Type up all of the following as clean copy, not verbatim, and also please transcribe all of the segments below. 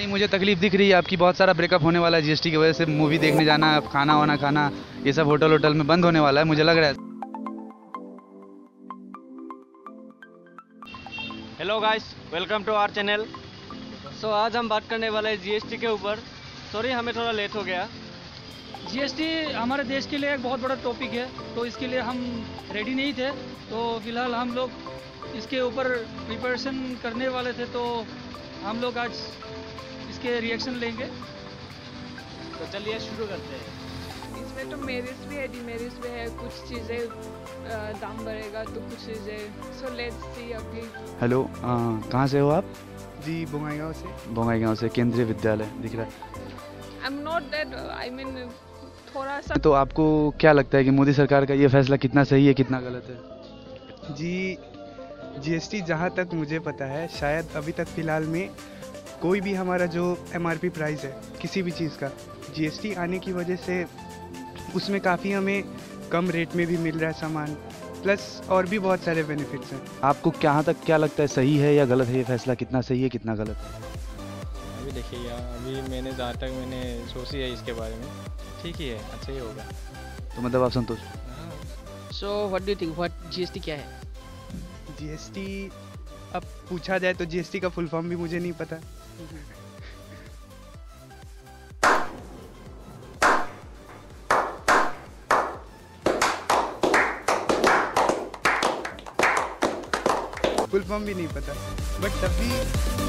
नहीं, मुझे तकलीफ दिख रही है आपकी, बहुत सारा ब्रेकअप होने वाला है जीएसटी की वजह से। मूवी देखने जाना, खाना वाना खाना, ये सब होटल में बंद होने वाला है, मुझे लग रहा है। Hello guys, welcome to our channel. So आज हम बात करने वाले हैं जीएसटी के ऊपर। सॉरी हमें थोड़ा लेट हो गया। जीएसटी हमारे देश के लिए एक बहुत बड़ा टॉपिक है, तो इसके लिए हम रेडी नहीं थे। तो फिलहाल हम लोग इसके ऊपर प्रिपरेशन करने वाले थे, तो हम लोग आज इसके रिएक्शन लेंगे। तो चलिए शुरू करते हैं। इसमें तो मेरिट्स भी है, डिमेरिट्स भी है। कुछ चीज़ें दाम बढ़ेगा तो कुछ चीज़ें। सो लेट्स सी अभी। हेलो, कहाँ से हो आप? जी, बोंगाईगांव से। बोंगाईगांव से, केंद्रीय विद्यालय दिख रहा है। I am not that, I mean थोड़ा सा। तो आपको क्या लगता है कि मोदी सरकार का ये फैसला कितना सही है, कितना गलत है? जी, जीएसटी जहाँ तक मुझे पता है, शायद अभी तक फ़िलहाल में कोई भी हमारा जो एमआरपी प्राइस है किसी भी चीज़ का, जीएसटी आने की वजह से उसमें काफ़ी हमें कम रेट में भी मिल रहा है सामान, प्लस और भी बहुत सारे बेनिफिट्स हैं। आपको क्या लगता है, सही है या गलत है ये फैसला, कितना सही है कितना गलत है? अभी देखिए यार, अभी मैंने जहाँ तक मैंने सोची है इसके बारे में, ठीक ही है, अच्छा ही होगा। तो मतलब आप संतुष्ट? So what do you think, what GST क्या है? जीएसटी अब पूछा जाए तो जीएसटी का फुल फॉर्म भी मुझे नहीं पता। फुल फॉर्म भी नहीं पता, बट तब भी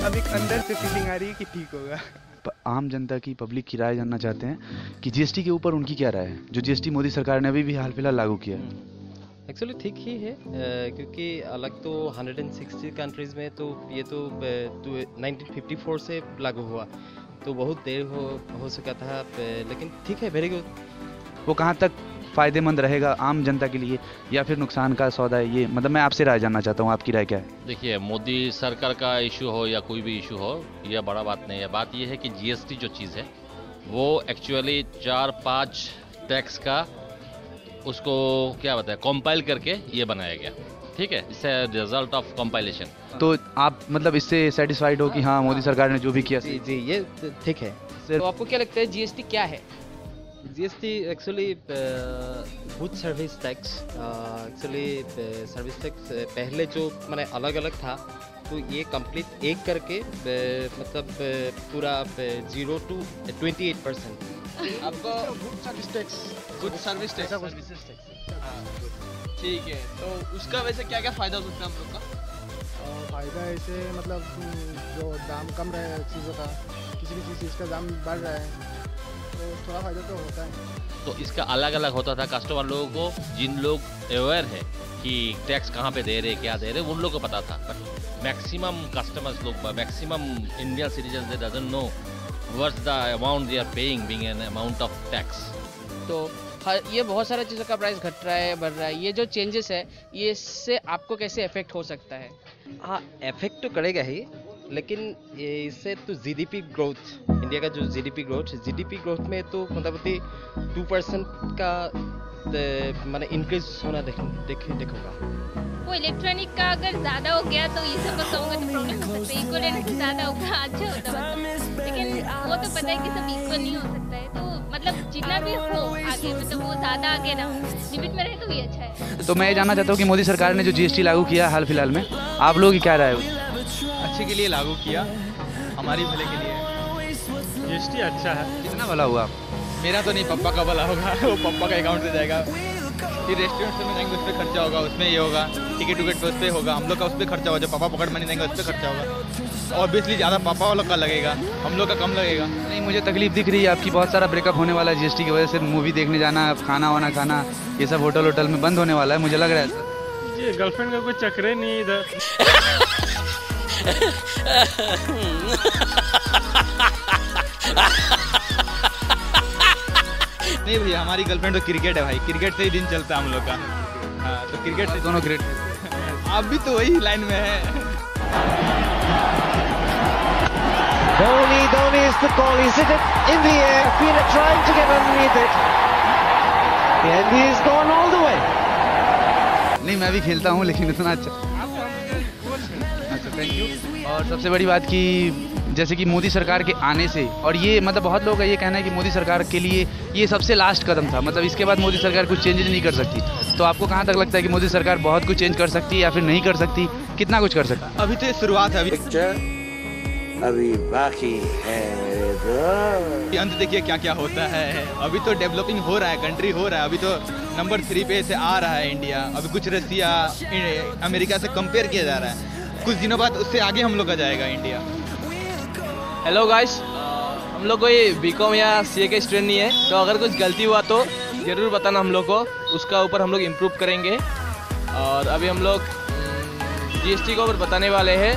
अब एक अंदर से फीलिंग आ रही है कि ठीक होगा। आम जनता की, पब्लिक की राय जानना चाहते हैं कि जीएसटी के ऊपर उनकी क्या राय है, जो जीएसटी मोदी सरकार ने अभी भी हाल फिलहाल लागू किया है। एक्चुअली ठीक ही है, क्योंकि अलग तो 160 कंट्रीज़ में तो ये तो 1954 से लागू हुआ, तो बहुत देर हो सका था, लेकिन ठीक है, वेरी गुड। वो कहाँ तक फ़ायदेमंद रहेगा आम जनता के लिए, या फिर नुकसान का सौदा है ये? मतलब मैं आपसे राय जानना चाहता हूँ, आपकी राय क्या है? देखिए, मोदी सरकार का इशू हो या कोई भी इशू हो, यह बड़ा बात नहीं है। बात यह है कि जीएसटी जो चीज़ है वो एक्चुअली 4-5 टैक्स का उसको क्या बताए कंपाइल करके ये बनाया गया, ठीक है। It's result of compilation. तो आप मतलब इससे सेटिस्फाइड हो कि हाँ मोदी सरकार ने जो भी किया? जी, ये ठीक है। तो आपको क्या लगता है जीएसटी क्या है? GST actually good service tax, actually service tax पहले जो मैंने अलग अलग था, तो ये कंप्लीट एक करके मतलब पूरा 0 to 28%। आपको गुड सर्विस टैक्स, ठीक है। तो उसका वैसे क्या क्या फ़ायदा हो सकता है हम लोग का? फ़ायदा ऐसे मतलब जो दाम कम रहा है चीज़ों का, किसी भी चीज़ का दाम बढ़ रहा है तो थोड़ा फ़ायदा तो होता है। तो इसका अलग अलग होता था कस्टमर लोगों को, जिन लोग अवेयर है कि टैक्स कहाँ पे दे रहे, क्या दे रहे, उन लोगों को पता था। बट मैक्सिमम कस्टमर्स लोग, maximum Indian citizen they doesn't know what's the amount they are paying being an amount of tax. तो ये बहुत सारा चीज़ों का प्राइस घट रहा है, बढ़ रहा है, ये जो चेंजेस है ये इससे आपको कैसे इफेक्ट हो सकता है? हाँ, इफेक्ट तो करेगा ही, लेकिन इससे तो जीडीपी ग्रोथ, इंडिया का जो जीडीपी ग्रोथ में तो मोटामोटी 2% का मैंने इंक्रीज होना देखूंगा। वो इलेक्ट्रॉनिक का अगर ज़्यादा हो गया तो ये सब कहूँगा तो प्रॉब्लम हो सकता है। इक्वल से ज़्यादा होगा अच्छा होता मतलब, लेकिन वो तो पता है कि सब इक्वल नहीं हो सकता है। तो मतलब जितना भी हो आगे, मतलब वो ज़्यादा आगे ना हो, लिमिट में रहे तो भी अच्छा है। तो मैं ये जानना चाहता हूँ कि मोदी सरकार ने जो जीएसटी लागू किया हाल फिलहाल में, आप लोगों की क्या राय है? अच्छे के लिए लागू किया, हमारी भले के लिए। जीएसटी अच्छा है। कितना भला हुआ? मेरा तो नहीं, पप्पा का भला होगा। वो पप्पा का अकाउंट से जाएगा, फिर रेस्टोरेंट में जाएंगे उस पर खर्चा होगा, उसमें ये होगा, टिकट विकेट उस पर होगा, हम लोग का उस पर खर्चा होगा, जो पापा पकड़ मनी देंगे उस पर खर्चा होगा। ऑब्वियसली ज़्यादा पापा वालों का लगेगा, हम लोग का कम लगेगा। नहीं, मुझे तकलीफ दिख रही है आपकी, बहुत सारा ब्रेकअप होने वाला है जीएसटी की वजह से। मूवी देखने जाना, खाना वाना खाना, ये सब होटल में बंद होने वाला है, मुझे लग रहा है। ये गर्लफ्रेंड का कोई चक्कर नहीं इधर। नहीं भैया, हमारी गर्लफ्रेंड तो क्रिकेट है भाई, क्रिकेट से ही दिन चलता है हम लोग का। हाँ, तो क्रिकेट से दोनों ग्रेट। आप भी तो वही लाइन में है। Dhoni is the goal. He's hit it in the air. Fila trying to get underneath it. And he's gone all the way. नहीं, मैं भी खेलता हूँ लेकिन इतना अच्छा। अच्छा, थैंक यू। और सबसे बड़ी बात कि जैसे कि मोदी सरकार के आने से, और ये मतलब बहुत लोगों का ये कहना है कि मोदी सरकार के लिए ये सबसे लास्ट कदम था, मतलब इसके बाद मोदी सरकार कुछ चेंजेस नहीं कर सकती। तो आपको कहाँ तक लगता है कि मोदी सरकार बहुत कुछ चेंज कर सकती है या फिर नहीं कर सकती, कितना कुछ कर सकती? अभी तो शुरुआत है, अभी बाकी है मेरे दोस्त। अंत देखिए क्या क्या होता है। अभी तो डेवलपिंग हो रहा है, कंट्री हो रहा है, अभी तो नंबर 3 पे से आ रहा है इंडिया। अभी कुछ रसिया अमेरिका से कंपेयर किया जा रहा है, कुछ दिनों बाद उससे आगे हम लोग का जाएगा इंडिया। हेलो गाइस, हम लोग कोई बीकॉम या सीए के स्टूडेंट नहीं है, तो अगर कुछ गलती हुआ तो ज़रूर बताना हम लोग को, उसका ऊपर हम लोग इम्प्रूव करेंगे। और अभी हम लोग जीएसटी के ऊपर बताने वाले हैं।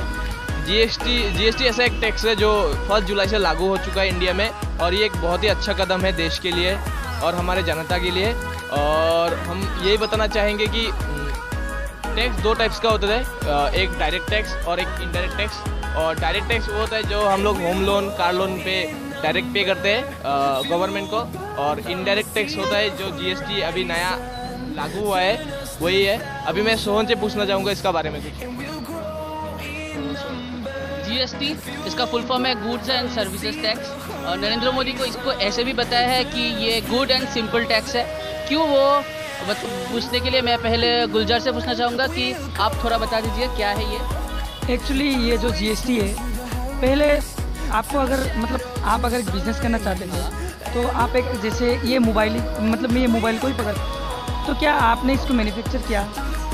जीएसटी ऐसा एक टैक्स है जो 1 जुलाई से लागू हो चुका है इंडिया में, और ये एक बहुत ही अच्छा कदम है देश के लिए और हमारे जनता के लिए। और हम यही बताना चाहेंगे कि टैक्स 2 टाइप्स का होता है, एक डायरेक्ट टैक्स और एक इनडायरेक्ट टैक्स। और डायरेक्ट टैक्स वो होता है जो हम लोग होम लोन, कार लोन पे डायरेक्ट पे करते हैं गवर्नमेंट को, और इनडायरेक्ट टैक्स होता है जो जीएसटी अभी नया लागू हुआ है वही है। अभी मैं सोहन से पूछना चाहूँगा इसका बारे में कुछ। जीएसटी इसका फुल फॉर्म है गुड्स एंड सर्विसेज टैक्स, और नरेंद्र मोदी को इसको ऐसे भी बताया है कि ये गुड एंड सिंपल टैक्स है। क्यों, वो पूछने के लिए मैं पहले गुलजार से पूछना चाहूँगा कि आप थोड़ा बता दीजिए क्या है ये। एक्चुअली ये जो जीएसटी है, पहले आपको अगर मतलब आप अगर एक बिजनेस करना चाहते थे तो आप एक जैसे ये मोबाइल, मतलब मैं ये मोबाइल को ही पकड़, तो क्या आपने इसको मैन्युफैक्चर किया,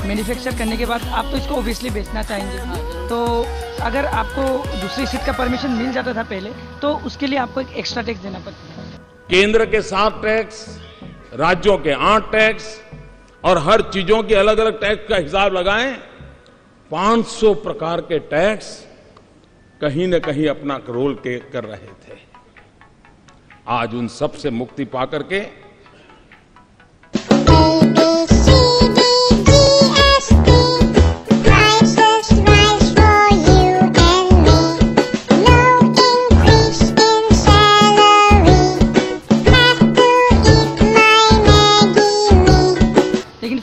मैन्युफैक्चर करने के बाद आप तो इसको ओबियसली बेचना चाहेंगे। तो अगर आपको दूसरी स्टेट का परमिशन मिल जाता था पहले, तो उसके लिए आपको एक एक्स्ट्रा टैक्स देना पड़ता था। केंद्र के 7 टैक्स, राज्यों के 8 टैक्स, और हर चीजों के अलग अलग टैक्स का हिसाब लगाएं, 500 प्रकार के टैक्स कहीं न कहीं अपना रोल कर रहे थे। आज उन सब से मुक्ति पाकर के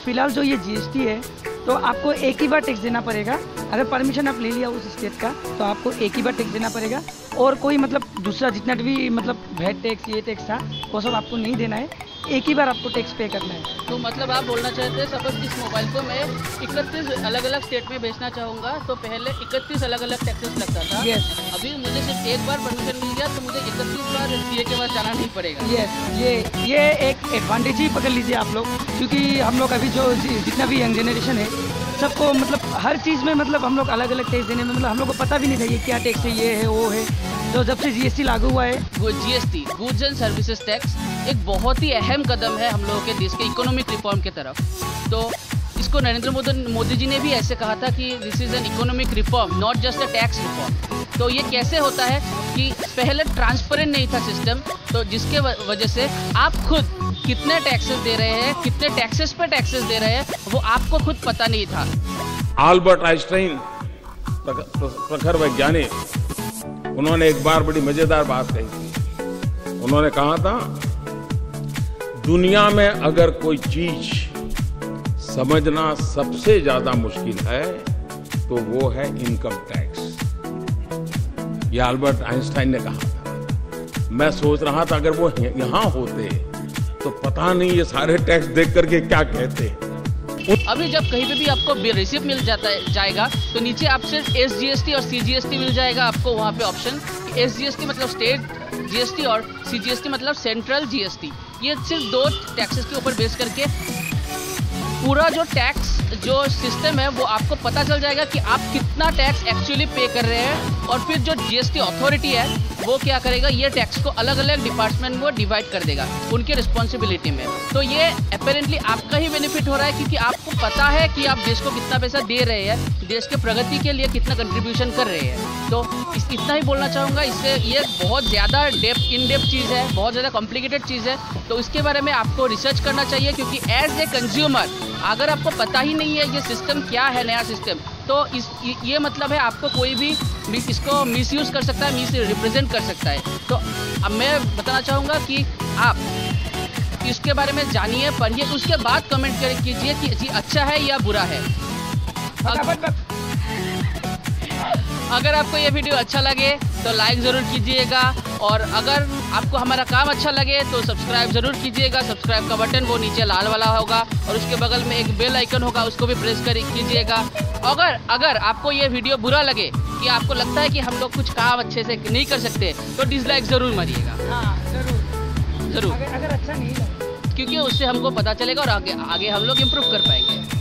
फिलहाल जो ये जीएसटी है तो आपको एक ही बार टैक्स देना पड़ेगा। अगर परमिशन आप ले लिया उस स्टेट का तो आपको एक ही बार टैक्स देना पड़ेगा, और कोई मतलब दूसरा जितना भी मतलब वैट टैक्स ये टैक्स था वो सब आपको नहीं देना है, एक ही बार आपको टैक्स पे करना है। तो मतलब आप बोलना चाहते हैं सपोज इस मोबाइल को मैं 31 अलग अलग स्टेट में बेचना चाहूँगा तो पहले 31 अलग अलग टैक्सेस लगता था। यस। अभी मुझे सिर्फ एक बार परमिशन मिल गया तो मुझे 31 बार सीए के बाद जाना नहीं पड़ेगा। यस, ये एक एडवांटेज ही पकड़ लीजिए आप लोग, क्योंकि हम लोग अभी जो जितना भी यंग जनरेशन है सबको मतलब हर चीज़ में मतलब हम लोग अलग अलग टैक्स देने में मतलब हम लोग को पता भी नहीं था ये क्या टैक्स है, ये है वो है। तो जब से जीएसटी लागू हुआ है, GST goods and services tax एक बहुत ही अहम कदम है हम लोगों के देश के इकोनॉमिक रिफॉर्म की तरफ। तो इसको नरेंद्र मोदी जी ने भी ऐसे कहा था कि this is an economic reform not just a tax reform. तो ये कैसे होता है कि पहले ट्रांसपेरेंट नहीं था सिस्टम, तो जिसके वजह से आप खुद कितने टैक्सेस दे रहे हैं, कितने टैक्सेस पे टैक्सेस दे रहे हैं वो आपको खुद पता नहीं था। अल्बर्ट आइंस्टाइन प्रखर वैज्ञानिक, उन्होंने एक बार बड़ी मजेदार बात कही थी। उन्होंने कहा था दुनिया में अगर कोई चीज समझना सबसे ज्यादा मुश्किल है तो वो है इनकम टैक्स। ये अल्बर्ट आइंस्टाइन ने कहा था। मैं सोच रहा था अगर वो यहाँ होते तो पता नहीं ये सारे टैक्स देख करके क्या कहते। अभी जब कहीं पे भी आपको रिसिप्ट मिल जाएगा तो नीचे आपसे एसजीएसटी और सीजीएसटी मिल जाएगा आपको वहाँ पे ऑप्शन। एसजीएसटी मतलब स्टेट जीएसटी और सीजीएसटी मतलब सेंट्रल जीएसटी। ये सिर्फ 2 टैक्सेस के ऊपर बेस करके पूरा जो टैक्स जो सिस्टम है वो आपको पता चल जाएगा कि आप कितना टैक्स एक्चुअली पे कर रहे हैं। और फिर जो जीएसटी अथॉरिटी है वो क्या करेगा, ये टैक्स को अलग अलग डिपार्टमेंट में डिवाइड कर देगा उनके रिस्पॉन्सिबिलिटी में। तो ये अपेरेंटली आपका ही बेनिफिट हो रहा है क्योंकि आपको पता है कि आप देश को कितना पैसा दे रहे हैं, देश के प्रगति के लिए कितना कंट्रीब्यूशन कर रहे हैं। तो इतना ही बोलना चाहूँगा। इससे ये बहुत ज़्यादा इन डेप्थ चीज़ है, बहुत ज़्यादा कॉम्प्लिकेटेड चीज़ है, तो इसके बारे में आपको रिसर्च करना चाहिए क्योंकि एज ए कंज्यूमर अगर आपको पता ही नहीं है ये सिस्टम क्या है, नया सिस्टम, तो ये मतलब है आपको कोई भी इसको मिसयूज़ कर सकता है, मिस रिप्रेजेंट कर सकता है। तो अब मैं बताना चाहूँगा कि आप इसके बारे में जानिए, पढ़िए, उसके बाद कमेंट कीजिए कि जी अच्छा है या बुरा है। अगर आपको ये वीडियो अच्छा लगे तो लाइक ज़रूर कीजिएगा, और अगर आपको हमारा काम अच्छा लगे तो सब्सक्राइब ज़रूर कीजिएगा। सब्सक्राइब का बटन वो नीचे लाल वाला होगा, और उसके बगल में एक बेल आइकन होगा, उसको भी प्रेस कीजिएगा। अगर आपको ये वीडियो बुरा लगे कि आपको लगता है कि हम लोग कुछ काम अच्छे से नहीं कर सकते, तो डिसलाइक ज़रूर मारिएगा। हाँ ज़रूर ज़रूर, अगर अच्छा नहीं लगा, क्योंकि उससे हमको पता चलेगा और आगे हम लोग इम्प्रूव कर पाएंगे।